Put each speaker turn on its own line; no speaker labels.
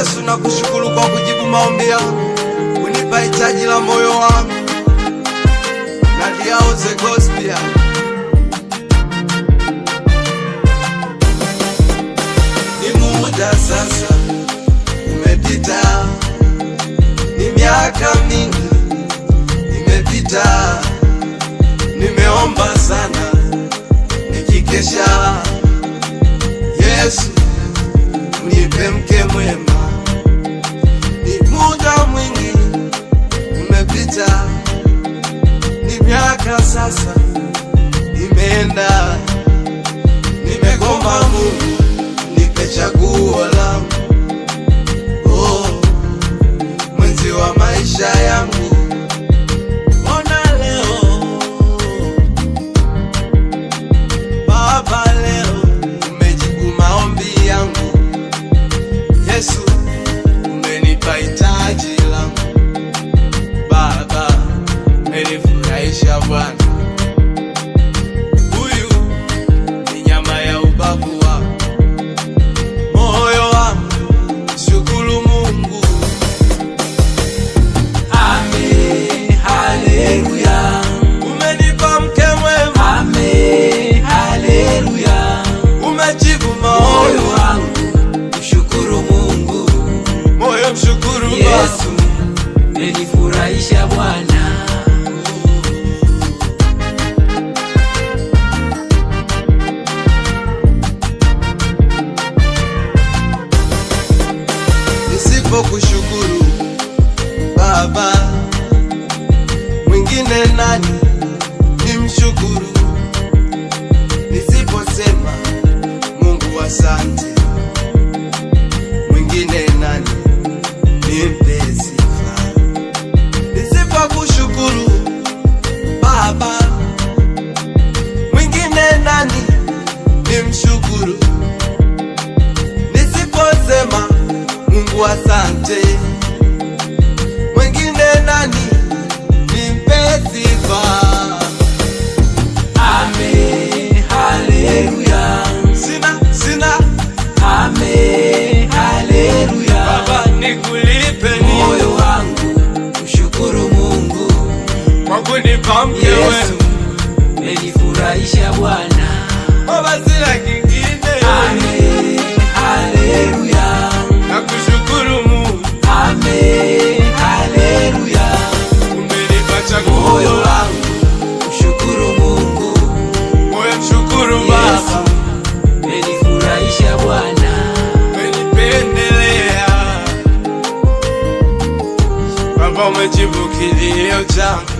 Yesu, nakushukuru kwa kujibu maombi yangu, unipa hitaji la moyo wangu. Nadia the gospel. Ni muda sasa umepita, ni miaka mingi imepita, nimeomba sana nikikesha. Yesu, nipe mke mwema. Ni muda mwingi umepita, ni miaka sasa imeenda, nimegomba. Mungu, nipe chaguo langu, oh, mwenzi wa maisha yangu. Ona leo Baba, leo umejibu maombi yangu. Yesu, umenipa hitaji langu. Baba, umenifurahisha Bwana. Huyu ni nyama ya ubavu wangu, moyo wangu shukuru Mungu. Amen, haleluya. Umenipa mke mwema. Amen, haleluya. Umejibu maombi wangu, shukuru Mungu. Moyo mshukuru Yesu, umenifurahisha Bwana. Nisipokushukuru Baba, mwingine nani nimshukuru? Nisiposema Mungu asante, mwingine nani nimpe sifa? Nisipokushukuru Baba, mwingine nani nimshukuru? Nisiposema Mungu asante, mwingine nani nimpe sifa? Amen, haleluya. Sina. Amen, haleluya. Baba, nikulipe nini? Moyo wangu mshukuru Mungu kwa kunipa mke mwema. Yesu, umenifurahisha Bwana. Baba, sina kingine. Amen, haleluya. Nakushukuru Mungu. Amen, haleluya. Umenipa chaguo. Moyo wangu mshukuru Mungu. Moyo mshukuru Baba. Umenifurahisha Bwana. Umenipendelea Baba, umejibu kilio changu.